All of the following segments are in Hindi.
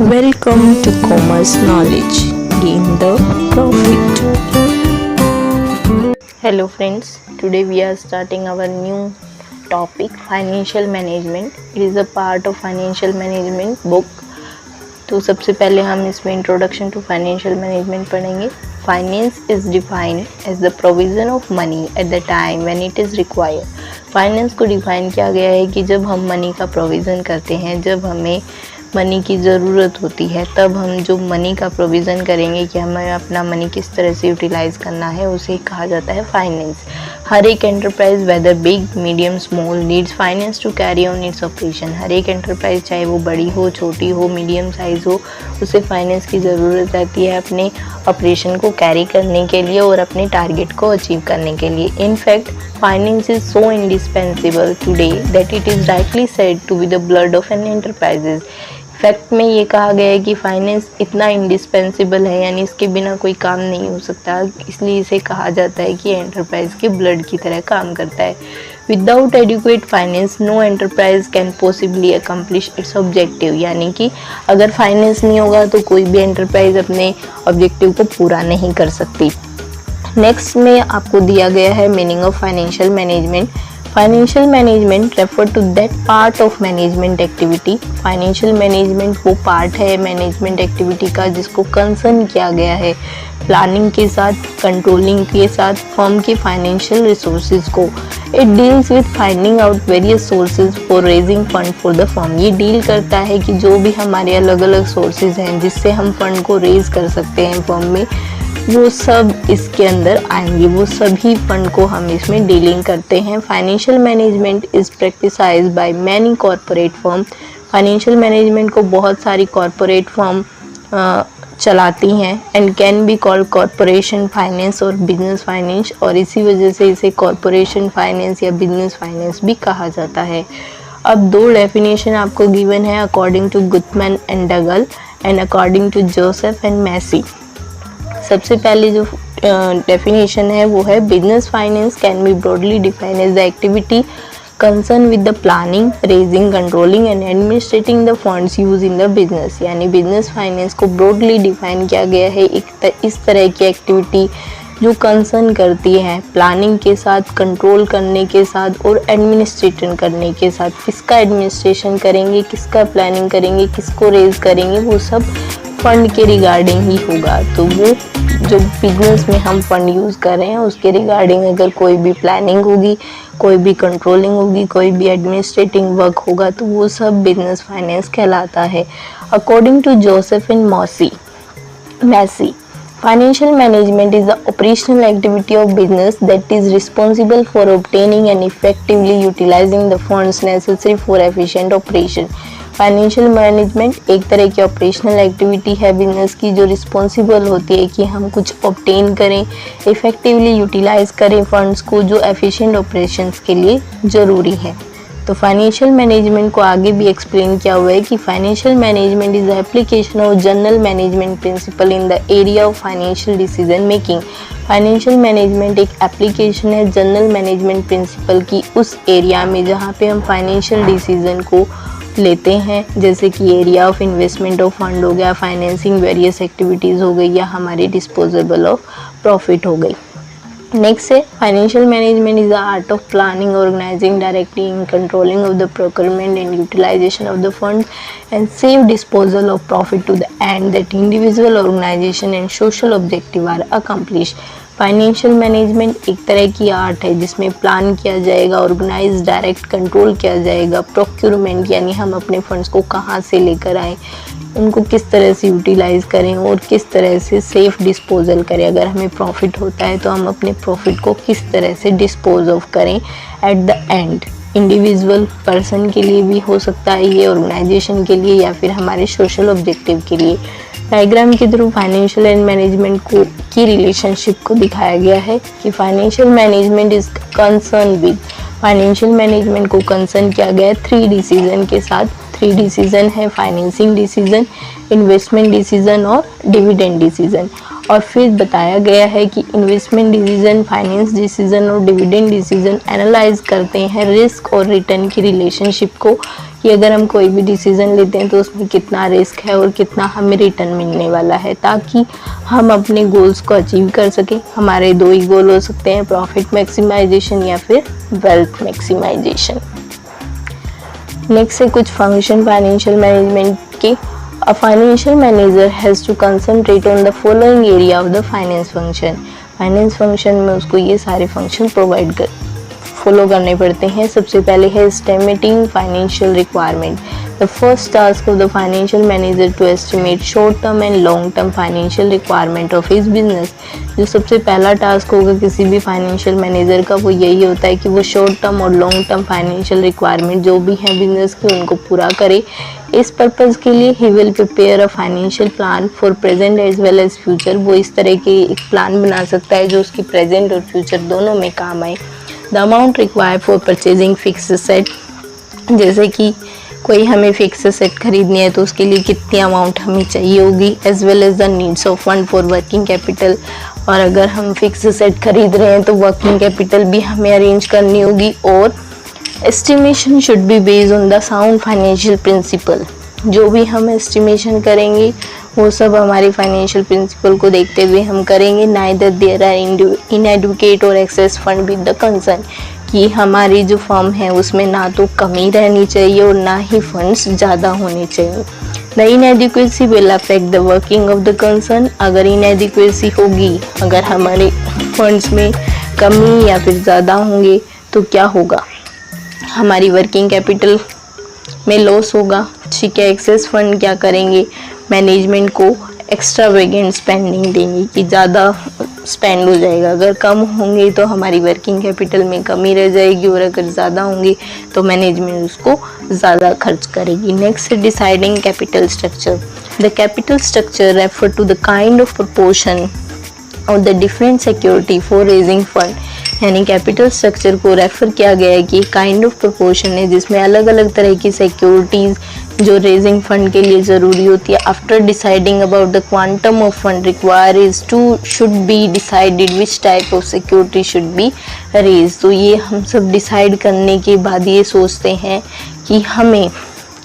Welcome to Commerce Knowledge. Gain the profit. Hello friends, today we are starting our new topic financial management. It is a part of financial management book. तो सबसे पहले हम इसमें इंट्रोडक्शन टू फाइनेंशियल मैनेजमेंट पढ़ेंगे. Finance is defined as the provision of money at the time when it is required. Finance को डिफाइन किया गया है कि जब हम मनी का प्रोविज़न करते हैं, जब हमें मनी की ज़रूरत होती है, तब हम जो मनी का प्रोविज़न करेंगे कि हमें अपना मनी किस तरह से यूटिलाइज़ करना है, उसे कहा जाता है फाइनेंस. हर एक enterprise whether big medium small needs finance to carry on its operation. हर एक एंटरप्राइज चाहे वो बड़ी हो, छोटी हो, मीडियम साइज़ हो, उसे फाइनेंस की ज़रूरत रहती है अपने ऑपरेशन को कैरी करने के लिए और अपने टारगेट को अचीव करने के लिए. In fact finance is so indispensable today that it is rightly said to be the blood of an enterprises. Fact में ये कहा गया है कि फाइनेंस इतना इंडिस्पेंसिबल है, यानी इसके बिना कोई काम नहीं हो सकता, इसलिए इसे कहा जाता है कि एंटरप्राइज के ब्लड की तरह काम करता है. Without adequate finance no enterprise can possibly accomplish its objective. यानी कि अगर फाइनेंस नहीं होगा तो कोई भी एंटरप्राइज अपने ऑब्जेक्टिव को पूरा नहीं कर सकती. नेक्स्ट में आपको दिया गया है meaning of financial management. Financial management refer to that part of management activity. Financial management वो पार्ट है मैनेजमेंट एक्टिविटी का जिसको कंसर्न किया गया है प्लानिंग के साथ, कंट्रोलिंग के साथ फर्म के फाइनेंशियल रिसोर्सेज को. It deals with finding out various sources for raising fund for the firm. ये डील करता है कि जो भी हमारे अलग अलग सोर्सेज हैं जिससे हम फंड को रेज कर सकते हैं फर्म में, वो सब इसके अंदर आएंगे. वो सभी फंड को हम इसमें डीलिंग करते हैं. Financial management is practised by many corporate firm. Financial management को बहुत सारी कॉरपोरेट फर्म चलाती हैं and can be called corporation finance और बिजनेस फाइनेंस, और इसी वजह से इसे कॉरपोरेशन फाइनेंस या बिजनेस फाइनेंस भी कहा जाता है. अब दो डेफिनेशन आपको गिवन है according to Guthman and Dougall and according to Joseph and Massie. सबसे पहले जो डेफिनेशन है वो है business finance can be broadly defined as the activity concern with the planning, raising, controlling and administrating the funds use in the business. यानी बिजनेस फाइनेंस को ब्रॉडली डिफाइन किया गया है इस तरह की एक्टिविटी जो कंसर्न करती है प्लानिंग के साथ, कंट्रोल करने के साथ और एडमिनिस्ट्रेशन करने के साथ. किसका एडमिनिस्ट्रेशन करेंगे, किसका प्लानिंग करेंगे, किसको रेज करेंगे, वो सब फंड के रिगार्डिंग ही होगा. तो वो जो बिजनेस में हम फंड यूज़ कर रहे हैं उसके रिगार्डिंग अगर कोई भी प्लानिंग होगी, कोई भी कंट्रोलिंग होगी, कोई भी एडमिनिस्ट्रेटिंग वर्क होगा, तो वो सब बिजनेस फाइनेंस कहलाता है. According to Joseph and Massey, financial management is the operational activity of business that is responsible for obtaining and effectively utilizing the funds necessary for efficient operation. Financial management एक तरह की ऑपरेशनल एक्टिविटी है बिजनेस की जो रिस्पॉन्सिबल होती है कि हम कुछ ऑब्टेन करें, इफ़ेक्टिवली यूटिलाइज करें फंड्स को जो एफिशिएंट ऑपरेशंस के लिए ज़रूरी है. तो फाइनेंशियल मैनेजमेंट को आगे भी एक्सप्लेन किया हुआ है कि financial management is the application of general management principle in the area of financial decision making. Financial management एक एप्लीकेशन है जनरल मैनेजमेंट प्रिंसिपल की उस एरिया में जहाँ पे हम फाइनेंशियल डिसीजन को लेते हैं, जैसे कि area of investment of fund हो गया, फाइनेंसिंग वेरियस एक्टिविटीज़ हो गई, या हमारे डिस्पोजेबल ऑफ प्रॉफिट हो गई. नेक्स्ट है financial management is the art of planning, organizing, directing, controlling of the procurement and utilization of the fund and safe disposal of profit to the end that individual, organization and social objective are accomplish. Financial management एक तरह की आर्ट है जिसमें प्लान किया जाएगा, ऑर्गेनाइज, डायरेक्ट, कंट्रोल किया जाएगा, प्रोक्योरमेंट यानी हम अपने फंड्स को कहाँ से लेकर आएँ, उनको किस तरह से यूटिलाइज़ करें और किस तरह से सेफ डिस्पोजल करें. अगर हमें प्रॉफिट होता है तो हम अपने प्रॉफिट को किस तरह से डिस्पोज ऑफ करें at the end. Individual person के लिए भी हो सकता है ये, ऑर्गेनाइजेशन के लिए, या फिर हमारे सोशल ऑब्जेक्टिव के लिए. डायग्राम के थ्रू फाइनेंशियल एंड मैनेजमेंट को की रिलेशनशिप को दिखाया गया है कि financial management is concern with, financial management को कंसर्न किया गया है 3 डिसीजन के साथ. 3 डिसीजन है फाइनेंसिंग डिसीजन, इन्वेस्टमेंट डिसीजन और डिविडेंड डिसीजन. और फिर बताया गया है कि इन्वेस्टमेंट डिसीजन, फाइनेंस डिसीजन और डिविडेंड डिसीजन एनालाइज करते हैं रिस्क और रिटर्न की रिलेशनशिप को कि अगर हम कोई भी डिसीजन लेते हैं तो उसमें कितना रिस्क है और कितना हमें रिटर्न मिलने वाला है, ताकि हम अपने गोल्स को अचीव कर सकें। हमारे दो ही गोल हो सकते हैं, प्रॉफिट मैक्सिमाइजेशन या फिर वेल्थ मैक्सिमाइजेशन। नेक्स्ट है कुछ फंक्शन फाइनेंशियल मैनेजमेंट के। A financial manager has to concentrate on the following area of the finance function. Finance function में उसको ये सारे फंक्शन फॉलो करने पड़ते हैं। सबसे पहले है estimating financial requirement. The first task of the financial manager to estimate short term and long term financial requirement of his business. जो सबसे पहला टास्क होगा किसी भी फाइनेंशियल मैनेजर का, वो यही होता है कि वो शॉर्ट टर्म और लॉन्ग टर्म फाइनेंशियल रिक्वायरमेंट जो भी हैं बिजनेस की, उनको पूरा करे। इस पर्पज़ के लिए he will prepare a financial plan for present as well as future. वो इस तरह के एक प्लान बना सकता है जो उसकी प्रेजेंट और फ्यूचर दोनों में काम आए। The amount required for purchasing fix set, जैसे कि कोई हमें फिक्स सेट खरीदनी है तो उसके लिए कितनी अमाउंट हमें चाहिए होगी, as well as the needs of fund for working capital. और अगर हम फिक्स सेट खरीद रहे हैं तो वर्किंग कैपिटल भी हमें अरेंज करनी होगी। और estimation should be based on the sound financial principle. जो भी हम एस्टिमेशन करेंगे वो सब हमारे फाइनेंशियल प्रिंसिपल को देखते हुए हम करेंगे। Neither there are inadequate or excess fund with the concern, कि हमारी जो फर्म है उसमें ना तो कमी रहनी चाहिए और ना ही फंड्स ज़्यादा होने चाहिए। The inadequacy will affect the working of the concern. अगर इनएडिक्वेसी होगी, अगर हमारे फंड्स में कमी या फिर ज़्यादा होंगे तो क्या होगा, हमारी वर्किंग कैपिटल में लॉस होगा। ठीक है, एक्सेस फंड क्या करेंगे, मैनेजमेंट को एक्स्ट्रावेगेंट स्पेंडिंग देंगे कि ज़्यादा स्पेंड हो जाएगा। अगर कम होंगे तो हमारी वर्किंग कैपिटल में कमी रह जाएगी, और अगर ज़्यादा होंगे तो मैनेजमेंट उसको ज़्यादा खर्च करेगी। नेक्स्ट है deciding capital structure. The capital structure refer to the kind of proportion or the different security for raising fund. यानी कैपिटल स्ट्रक्चर को रेफर किया गया है कि काइंड ऑफ प्रपोर्शन है जिसमें अलग अलग तरह की सिक्योरिटीज़ जो रेजिंग फंड के लिए ज़रूरी होती है। After deciding about the quantum of fund require is to should be decided which type of security should be raise. तो ये हम सब डिसाइड करने के बाद ये सोचते हैं कि हमें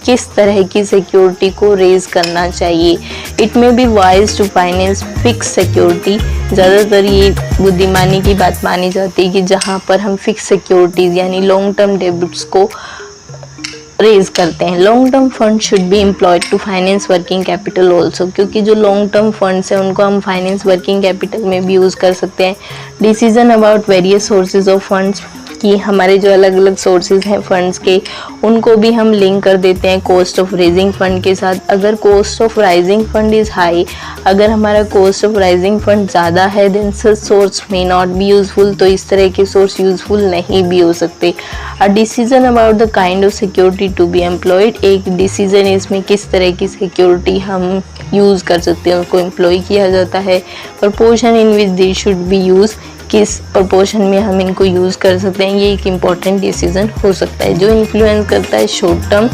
किस तरह की सिक्योरिटी को रेज करना चाहिए। It may be wise to finance fix security. ज़्यादातर ये बुद्धिमानी की बात मानी जाती है कि जहाँ पर हम फिक्स सिक्योरिटीज़ यानी लॉन्ग टर्म डेबिट्स को रेज करते हैं। Long term fund should be employed to finance working capital also, क्योंकि जो लॉन्ग टर्म फंड्स हैं उनको हम फाइनेंस वर्किंग कैपिटल में भी यूज़ कर सकते हैं। Decision about various sources of funds, कि हमारे जो अलग अलग सोर्सेज हैं फंड्स के, उनको भी हम लिंक कर देते हैं कॉस्ट ऑफ रेजिंग फंड के साथ। अगर cost of raising fund is high, अगर हमारा कॉस्ट ऑफ राइजिंग फंड ज़्यादा है, then such source may not be useful. तो इस तरह के सोर्स यूज़फुल नहीं भी हो सकते। A decision about the kind of security to be employed, एक डिसीजन इसमें किस तरह की सिक्योरिटी हम यूज़ कर सकते हैं, उसको एम्प्लॉय किया जाता है। Proportion in which they should be use, किस प्रपोर्शन में हम इनको यूज़ कर सकते हैं, ये एक इम्पॉर्टेंट डिसीजन हो सकता है जो इन्फ्लुएंस करता है शॉर्ट टर्म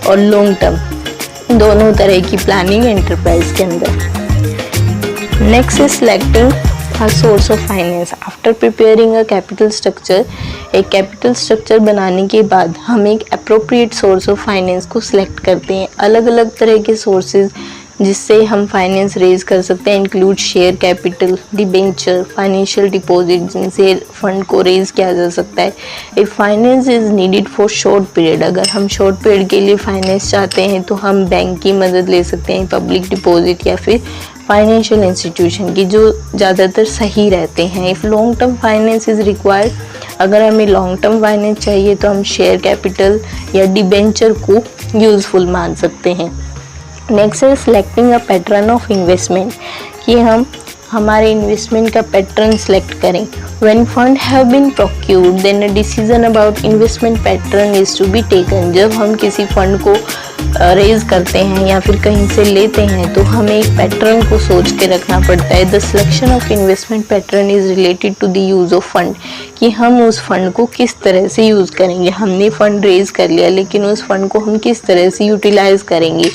और लॉन्ग टर्म दोनों तरह की प्लानिंग एंटरप्राइज के अंदर। Next is selecting a source of finance. After preparing a capital structure, एक कैपिटल स्ट्रक्चर बनाने के बाद हम एक अप्रोप्रिएट सोर्स ऑफ फाइनेंस को सिलेक्ट करते हैं। अलग अलग तरह के सोर्सेज जिससे हम फाइनेंस रेज कर सकते हैं include share capital, debenture, financial deposit, जिनसे फंड को रेज किया जा सकता है। If finance is needed for short period, अगर हम शॉर्ट पीरियड के लिए फाइनेंस चाहते हैं तो हम बैंक की मदद ले सकते हैं, पब्लिक डिपॉजिट या फिर फाइनेंशियल इंस्टीट्यूशन की, जो ज़्यादातर सही रहते हैं। If long term finance is required, अगर हमें लॉन्ग टर्म फाइनेंस चाहिए तो हम शेयर कैपिटल या डिबेंचर को यूज़फुल मान सकते हैं। नेक्स्ट है selecting a pattern of investment, कि हम हमारे इन्वेस्टमेंट का पैटर्न सेलेक्ट करें। When fund have been procured then a decision about investment pattern is to be taken. जब हम किसी फंड को रेज करते हैं या फिर कहीं से लेते हैं तो हमें एक पैटर्न को सोच के रखना पड़ता है। The selection of investment pattern is related to the use of fund, कि हम उस फंड को किस तरह से यूज़ करेंगे। हमने फंड रेज कर लिया लेकिन उस फंड को हम किस तरह से यूटिलाइज करेंगे।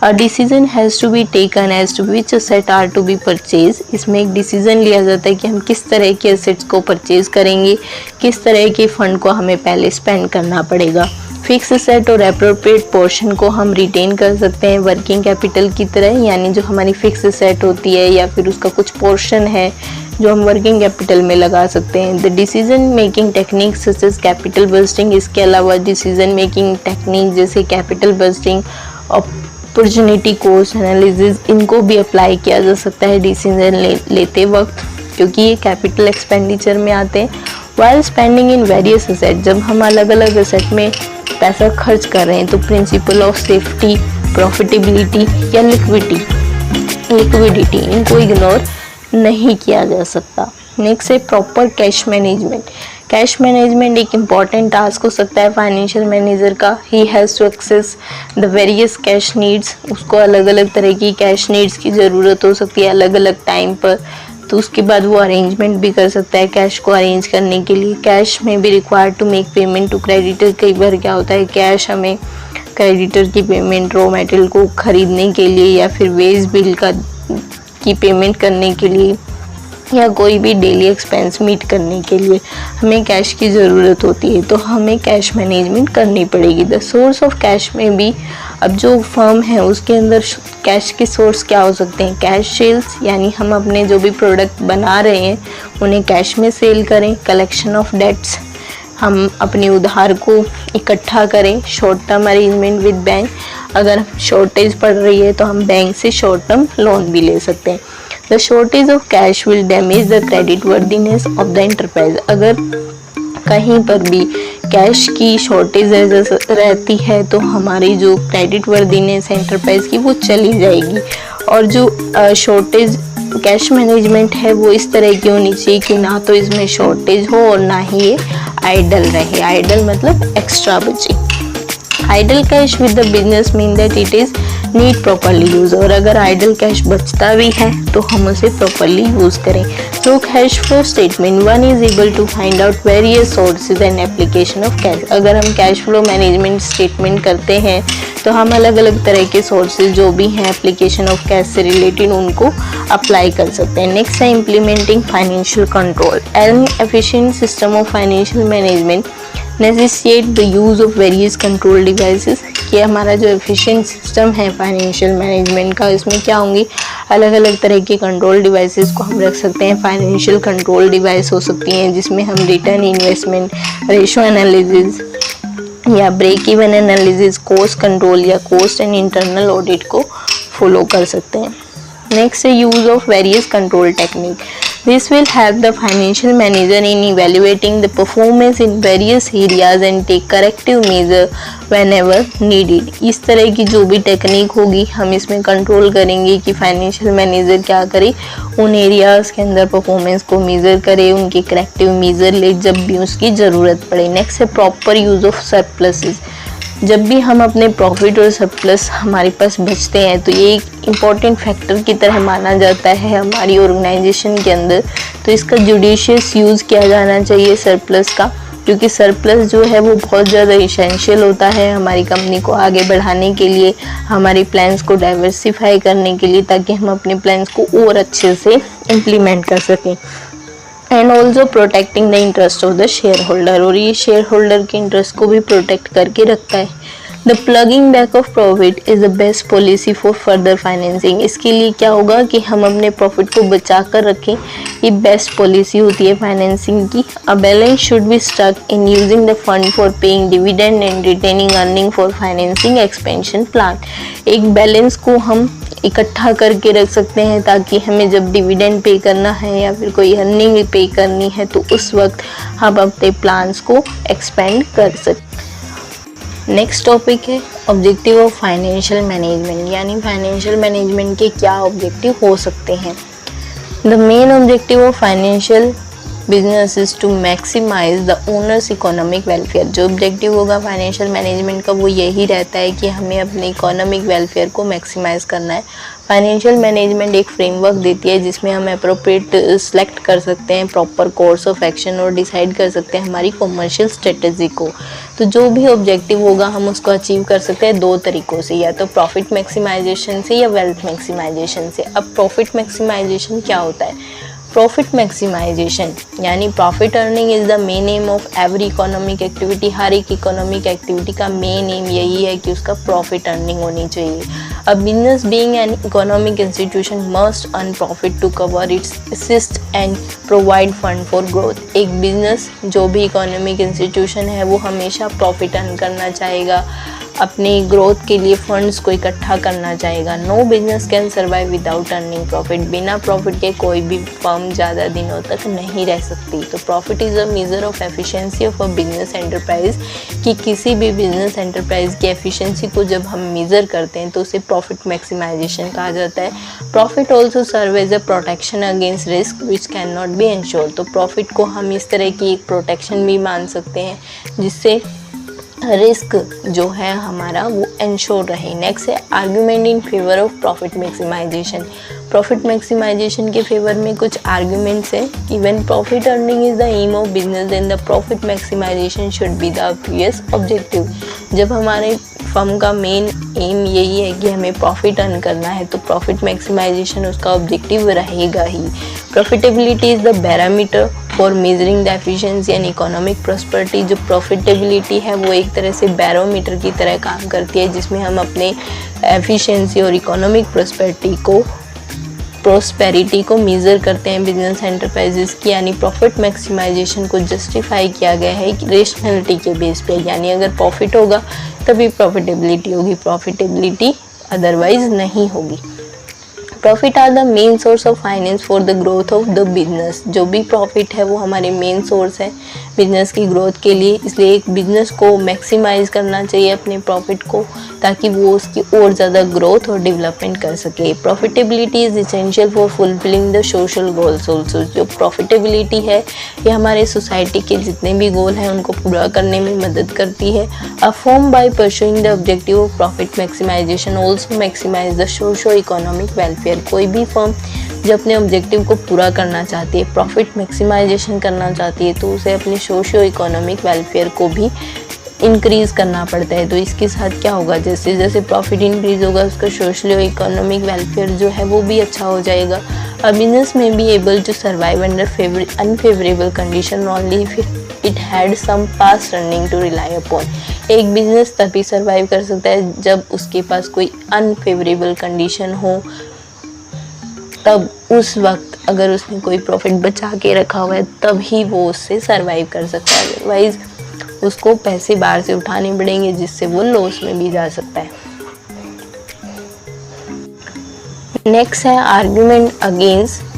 A decision has to be taken as to which asset are to be purchase. इसमें एक डिसीजन लिया जाता है कि हम किस तरह के एसेट्स को परचेज करेंगे, किस तरह के फंड को हमें पहले स्पेंड करना पड़ेगा। फिक्स एसेट और एप्रोप्रिएट पोर्शन को हम रिटेन कर सकते हैं वर्किंग कैपिटल की तरह, यानी जो हमारी फिक्स एसेट होती है या फिर उसका कुछ पोर्शन है जो हम वर्किंग कैपिटल में लगा सकते हैं। The decision making technique such as capital budgeting, इसके अलावा डिसीजन मेकिंग टेक्निक जैसे capital budgeting, opportunity cost analysis, इनको भी अप्लाई किया जा सकता है डिसीजन लेते वक्त, क्योंकि ये कैपिटल एक्सपेंडिचर में आते हैं। While spending in various asset, जब हम अलग अलग एसेट में पैसा खर्च कर रहे हैं तो प्रिंसिपल ऑफ सेफ्टी, प्रॉफिटेबिलिटी या लिक्विडिटी इनको इग्नोर नहीं किया जा सकता। नेक्स्ट है proper cash management. Cash management एक इम्पॉर्टेंट टास्क हो सकता है फाइनेंशियल मैनेजर का। He has to assess the various cash needs, उसको अलग अलग तरह की कैश नीड्स की ज़रूरत हो सकती है अलग अलग टाइम पर, तो उसके बाद वो अरेंजमेंट भी कर सकता है कैश को अरेंज करने के लिए। कैश में भी required to make payment to creditor, कई बार क्या होता है कैश हमें क्रेडिटर की पेमेंट रॉ मटेरियल को खरीदने के लिए या फिर वेज बिल की पेमेंट करने के लिए या कोई भी डेली एक्सपेंस मीट करने के लिए हमें कैश की ज़रूरत होती है, तो हमें कैश मैनेजमेंट करनी पड़ेगी। द सोर्स ऑफ कैश में भी, अब जो फर्म है उसके अंदर कैश के सोर्स क्या हो सकते हैं, कैश सेल्स, यानी हम अपने जो भी प्रोडक्ट बना रहे हैं उन्हें कैश में सेल करें। कलेक्शन ऑफ डेट्स, हम अपने उधार को इकट्ठा करें। Short term arrangement with bank, अगर शॉर्टेज पड़ रही है तो हम बैंक से शॉर्ट टर्म लोन भी ले सकते हैं। The shortage of cash will damage the credit worthiness of the enterprise, अगर कहीं पर भी कैश की शॉर्टेज रहती है तो हमारी जो क्रेडिट वर्दीनेस एंटरप्राइज की वो चली जाएगी। और जो शॉर्टेज कैश मैनेजमेंट है वो इस तरह की होनी चाहिए कि ना तो इसमें शॉर्टेज हो और ना ही ये आइडल रहे। आइडल मतलब एक्स्ट्रा बचे। Idle cash with the business mean that it is need properly use, और अगर आइडल कैश बचता भी है तो हम उसे प्रॉपरली यूज करें। Through cash flow statement one is able to find out various sources and application of cash, अगर हम कैश फ्लो मैनेजमेंट स्टेटमेंट करते हैं तो हम अलग अलग तरह के सोर्सेज जो भी हैं एप्लीकेशन ऑफ कैश से रिलेटेड उनको अप्लाई कर सकते हैं। नेक्स्ट है implementing financial control. An efficient system of financial management necessitate the use of various control devices, कि हमारा जो एफिशिएंट सिस्टम है फाइनेंशियल मैनेजमेंट का, इसमें क्या होंगी अलग अलग तरह के कंट्रोल डिवाइसेस को हम रख सकते हैं। फाइनेंशियल कंट्रोल डिवाइस हो सकती हैं जिसमें हम रिटर्न इन्वेस्टमेंट रेशो एनालिसिस या break even analysis, cost control या कॉस्ट एंड इंटरनल ऑडिट को फॉलो कर सकते हैं। नेक्स्ट है use of various control technique. This will help the financial manager in evaluating the performance in various areas and take corrective measure whenever needed। इस तरह की जो भी टेक्निक होगी हम इसमें कंट्रोल करेंगे कि फाइनेंशियल मैनेजर क्या करे, उन एरियाज के अंदर परफॉर्मेंस को मेज़र करे, उनके करेक्टिव मेज़र ले जब भी उसकी ज़रूरत पड़े। नेक्स्ट है प्रॉपर यूज़ ऑफ सरप्लसेस। जब भी हम अपने प्रॉफिट और सरप्लस हमारे पास बचते हैं तो ये एक इम्पॉर्टेंट फैक्टर की तरह माना जाता है हमारी ऑर्गेनाइजेशन के अंदर, तो इसका जुडिशियस यूज़ किया जाना चाहिए सरप्लस का, क्योंकि सरप्लस जो है वो बहुत ज़्यादा इसेंशियल होता है हमारी कंपनी को आगे बढ़ाने के लिए, हमारे प्लान्स को डाइवर्सिफाई करने के लिए, ताकि हम अपने प्लान्स को और अच्छे से इम्प्लीमेंट कर सकें। And also protecting the interest of the share holder, और ये शेयर होल्डर के इंटरेस्ट को भी प्रोटेक्ट करके रखता है। The plugging back of profit is the best policy for further financing, इसके लिए क्या होगा कि हम अपने प्रॉफिट को बचा कर रखें, ये बेस्ट पॉलिसी होती है फाइनेंसिंग की। A balance should be struck in using the fund for paying dividend and retaining earning for financing expansion plan, एक बैलेंस को हम इकट्ठा करके रख सकते हैं ताकि हमें जब डिविडेंड पे करना है या फिर कोई अर्निंग पे करनी है तो उस वक्त हम अपने प्लान्स को एक्सपेंड कर सकते। नेक्स्ट टॉपिक है ऑब्जेक्टिव ऑफ फाइनेंशियल मैनेजमेंट, यानी फाइनेंशियल मैनेजमेंट के क्या ऑब्जेक्टिव हो सकते हैं। The main objective of financial business is to maximize the owners economic welfare, जो ऑब्जेक्टिव होगा फाइनेंशियल मैनेजमेंट का वो यही रहता है कि हमें अपने इकोनॉमिक वेलफेयर को मैक्सिमाइज करना है। फाइनेंशियल मैनेजमेंट एक फ्रेमवर्क देती है जिसमें हम अप्रोप्रिएट सिलेक्ट कर सकते हैं प्रॉपर कोर्स ऑफ एक्शन और डिसाइड कर सकते हैं हमारी कॉमर्शियल स्ट्रेटजी को। तो जो भी ऑब्जेक्टिव होगा हम उसको अचीव कर सकते हैं दो तरीक़ों से, या तो प्रॉफिट मैक्सिमाइजेशन से या वेल्थ मैक्सिमाइजेशन से। अब प्रॉफिट मैक्सिमाइजेशन क्या होता है? प्रॉफिट मैक्सिमाइजेशन यानी profit earning is the main aim of every economic activity. हर एक इकोनॉमिक एक्टिविटी का मेन एम यही है कि उसका प्रॉफिट अर्निंग होनी चाहिए। A business being an economic institution must earn profit to cover its assist and provide fund for growth. एक बिजनेस जो भी इकोनॉमिक इंस्टीट्यूशन है वो हमेशा प्रॉफिट अर्न करना चाहेगा, अपनी ग्रोथ के लिए फंड्स को इकट्ठा करना चाहेगा। No business can survive without earning profit. बिना प्रॉफिट के कोई भी फर्म ज़्यादा दिनों तक नहीं रह सकती। तो profit is a measure of efficiency of a business enterprise, कि किसी भी बिजनेस एंटरप्राइज की एफिशिएंसी को जब हम मेज़र करते हैं तो उसे प्रॉफिट मैक्सिमाइजेशन कहा जाता है। Profit also serve as a protection against risk which can not be insure. तो प्रॉफिट को हम इस तरह की एक प्रोटेक्शन भी मान सकते हैं जिससे रिस्क जो है हमारा वो इंश्योर रहे। नेक्स्ट है argument in favour of profit maximization. Profit maximization के फेवर में कुछ आर्ग्यूमेंट्स हैं कि when profit earning is the aim of business then the profit maximization should be the obvious objective. जब हमारे फर्म का मेन एम यही है कि हमें प्रॉफिट अर्न करना है तो प्रॉफिट मैक्सिमाइजेशन उसका ऑब्जेक्टिव रहेगा ही। Profitability is the parameter for measuring the efficiency and economic prosperity. जो प्रॉफिटेबिलिटी है वो एक तरह से बैरोमीटर की तरह काम करती है जिसमें हम अपने एफिशिएंसी और इकोनॉमिक प्रॉस्पेरिटी को मेज़र करते हैं बिजनेस एंटरप्राइजेस की। यानी प्रॉफिट मैक्सिमाइजेशन को जस्टिफाई किया गया है रेशनलिटी के बेस पे, यानी अगर प्रॉफिट होगा तभी प्रॉफिटेबिलिटी होगी, प्रॉफिटेबिलिटी अदरवाइज नहीं होगी। Profit are the main source of finance for the growth of the business. जो भी प्रॉफिट है वो हमारे मेन सोर्स है बिजनेस की ग्रोथ के लिए, इसलिए एक बिजनेस को मैक्सिमाइज करना चाहिए अपने प्रॉफिट को ताकि वो उसकी और ज़्यादा ग्रोथ और डेवलपमेंट कर सके। Profitability is essential for fulfilling the social goals also. जो प्रॉफिटेबिलिटी है ये हमारे सोसाइटी के जितने भी गोल हैं उनको पूरा करने में मदद करती है। A firm by pursuing the objective of profit maximization also maximize the socio economic welfare. कोई भी फर्म जो अपने ऑब्जेक्टिव को पूरा करना चाहती है, प्रॉफिट मैक्सिमाइजेशन करना चाहती है, तो उसे अपने सोशियो इकोनॉमिक वेलफेयर को भी इंक्रीज़ करना पड़ता है। तो इसके साथ क्या होगा, जैसे जैसे प्रॉफिट इंक्रीज होगा उसका सोशलो इकोनॉमिक वेलफेयर जो है वो भी अच्छा हो जाएगा। A business may be able to survive under unfavourable condition only if it had some past earning to rely upon. एक बिजनेस तभी सर्वाइव कर सकता है जब उसके पास कोई अनफेवरेबल कंडीशन हो, तब उस वक्त अगर उसने कोई प्रॉफिट बचा के रखा हुआ है तब ही वो उससे सर्वाइव कर सकता है, अदरवाइज उसको पैसे बाहर से उठाने पड़ेंगे जिससे वो लॉस में भी जा सकता है। नेक्स्ट है argument against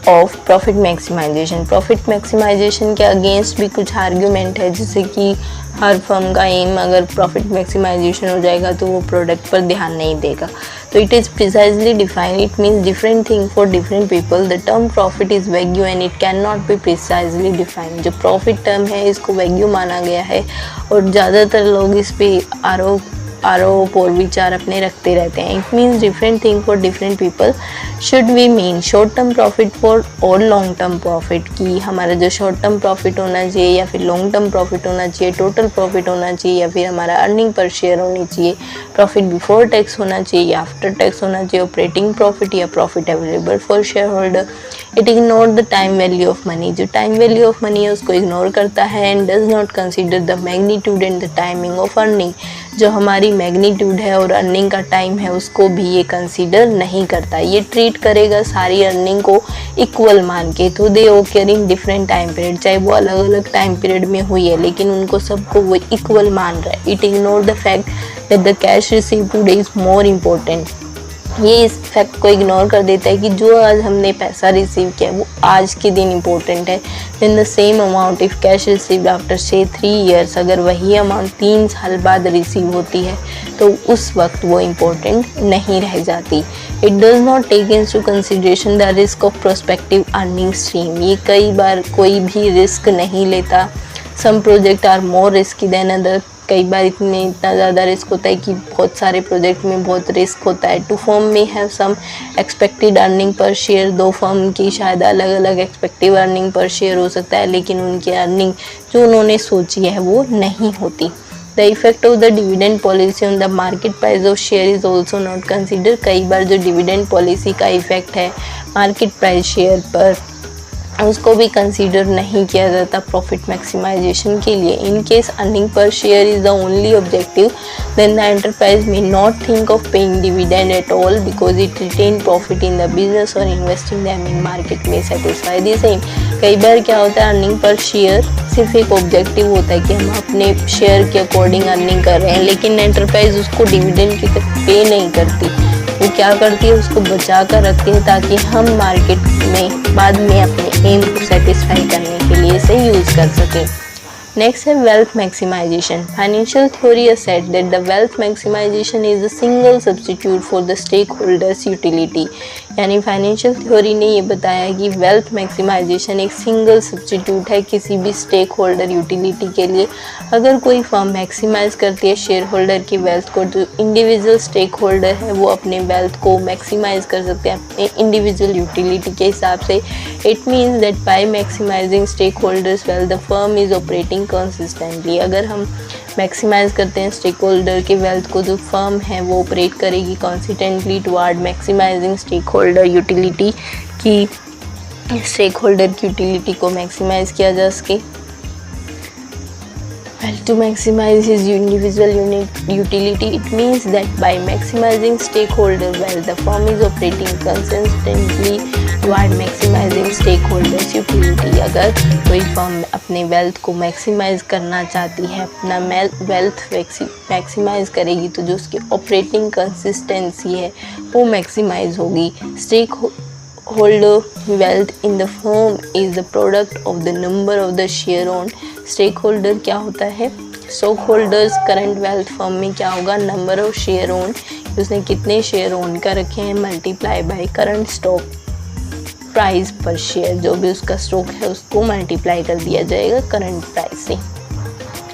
of profit maximization. Profit maximization के अगेंस्ट भी कुछ आर्ग्यूमेंट है, जैसे कि हर फर्म का एम अगर प्रॉफिट मैक्सिमाइजेशन हो जाएगा तो वो प्रोडक्ट पर ध्यान नहीं देगा। तो it is precisely defined, it means different thing for different people. The term profit is wagyu and it can not B precisely defined. जो प्रॉफिट टर्म है इसको वैग्यू माना गया है और ज़्यादातर लोग इस पे आरोप और विचार अपने रखते रहते हैं। It means different thing for different people. Should we mean short term profit for or long term profit, कि हमारा जो शॉर्ट टर्म प्रॉफिट होना चाहिए या फिर लॉन्ग टर्म प्रॉफिट होना चाहिए, टोटल प्रॉफिट होना चाहिए या फिर हमारा अर्निंग पर शेयर होनी चाहिए, प्रॉफिट बिफोर टैक्स होना चाहिए या आफ्टर टैक्स होना चाहिए, ऑपरेटिंग प्रॉफिट या profit available for share holder. It ignore the time value of money. जो टाइम वैल्यू ऑफ मनी है उसको इग्नोर करता है and does not consider the magnitude and the timing of earning. जो हमारी मैग्नीट्यूड है और अर्निंग का टाइम है उसको भी ये कंसीडर नहीं करता। ये ट्रीट करेगा सारी अर्निंग को इक्वल मान के। तो दे ओकर इन डिफरेंट टाइम पीरियड, चाहे वो अलग अलग टाइम पीरियड में हुई है लेकिन उनको सबको वो इक्वल मान रहा है। It ignore the fact that the cash receive today is more important. ये इस फैक्ट को इग्नोर कर देता है कि जो आज हमने पैसा रिसीव किया वो आज के दिन इम्पोर्टेंट है। Then the same amount if cash received after से 3 years, अगर वही अमाउंट 3 साल बाद रिसीव होती है तो उस वक्त वो इम्पोर्टेंट नहीं रह जाती। It does not take into consideration the risk of prospective earning stream. ये कई बार कोई भी रिस्क नहीं लेता। Some project are more risky than other. कई बार इतना ज़्यादा रिस्क होता है कि बहुत सारे प्रोजेक्ट में बहुत रिस्क होता है। Two firm may have some expected earning per share. दो फर्म की शायद अलग अलग एक्सपेक्टिव अर्निंग पर शेयर हो सकता है लेकिन उनकी अर्निंग जो उन्होंने सोची है वो नहीं होती। The effect of the dividend policy on the market price of share is also not consider. कई बार जो डिविडेंड पॉलिसी का इफेक्ट है मार्केट प्राइस शेयर पर उसको भी कंसीडर नहीं किया जाता प्रॉफिट मैक्सिमाइजेशन के लिए। In case earning per share is the only objective, then the enterprise may not think of paying dividend at all because it retain profit in the business और investing them in market may satisfy the same. कई बार क्या होता है, अर्निंग पर शेयर सिर्फ एक ऑब्जेक्टिव होता है कि हम अपने शेयर के अकॉर्डिंग अर्निंग कर रहे हैं, लेकिन एंटरप्राइज उसको डिविडेंड की तरफ पे नहीं करती। वो क्या करती है, उसको बचा कर रखती है ताकि हम मार्केट में बाद में अपने एम को सेटिस्फाई करने के लिए इसे यूज़ कर सकें। नेक्स्ट है wealth maximization. Financial theory asserts that the wealth maximization is a single substitute for the stakeholders utility। यानी फाइनेंशियल थ्योरी ने ये बताया कि वेल्थ मैक्सिमाइजेशन एक सिंगल सब्सटीट्यूट है किसी भी स्टेक होल्डर यूटिलिटी के लिए। अगर कोई फर्म मैक्सिमाइज करती है शेयर होल्डर की वेल्थ को, जो इंडिविजुअल स्टेक होल्डर है वो अपने वेल्थ को मैक्सिमाइज कर सकते हैं अपने इंडिविजुअल यूटिलिटी के हिसाब से। It means that by maximizing stakeholders wealth the firm is operating consistently. अगर हम मैक्सिमाइज करते हैं स्टेक होल्डर की वेल्थ को, जो फर्म है वो ऑपरेट करेगी consistently toward maximizing stake holder utility की, स्टेक होल्डर की यूटिलिटी को मैक्सिमाइज किया जा सके। Well, to maximize his individual utility, it means that by maximizing stakeholder wealth, the firm is operating consistently toward maximizing stakeholders utility। अगर कोई फर्म अपने वेल्थ को मैक्सिमाइज करना चाहती है, अपना वेल्थ मैक्सिमाइज करेगी, तो जो उसकी ऑपरेटिंग कंसिस्टेंसी है वो मैक्सिमाइज होगी। Stake holder wealth in the firm is the product of the number of the share owned। Stake holder क्या होता है, stock holders current wealth firm में क्या होगा, नंबर ऑफ शेयर ओन, उसने कितने शेयर ओन कर रखे हैं, multiply by current stock price पर शेयर, जो भी उसका स्टॉक है उसको मल्टीप्लाई कर दिया जाएगा करंट प्राइस से।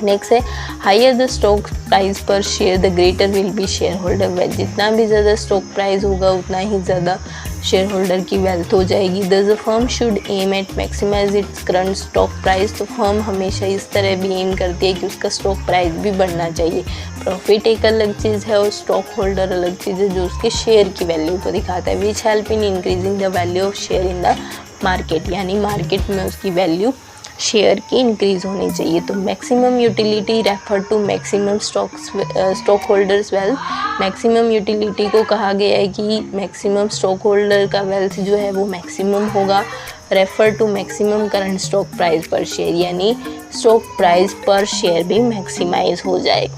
नेक्स्ट है हायर द स्टॉक प्राइस पर share the greater will be share holder wealth. जितना भी ज़्यादा स्टॉक प्राइस होगा उतना ही ज़्यादा शेयर होल्डर की वेल्थ हो जाएगी। The firm should aim at maximize its current stock price. तो फर्म हमेशा इस तरह भी एम करती है कि उसका स्टॉक प्राइस भी बढ़ना चाहिए। प्रॉफिट एक अलग चीज़ है और स्टॉक होल्डर अलग चीज़ है, जो उसके शेयर की वैल्यू को दिखाता है। Which help in increasing the value of share in the market, यानी मार्केट में उसकी वैल्यू शेयर की इंक्रीज होनी चाहिए। तो maximum utility refer to maximum stock holders wealth. Maximum utility को कहा गया है कि मैक्सिमम स्टॉक होल्डर का वेल्थ जो है वो मैक्सिमम होगा। Refer to maximum current stock price पर शेयर, यानी स्टॉक प्राइस पर शेयर भी मैक्सिमाइज हो जाए।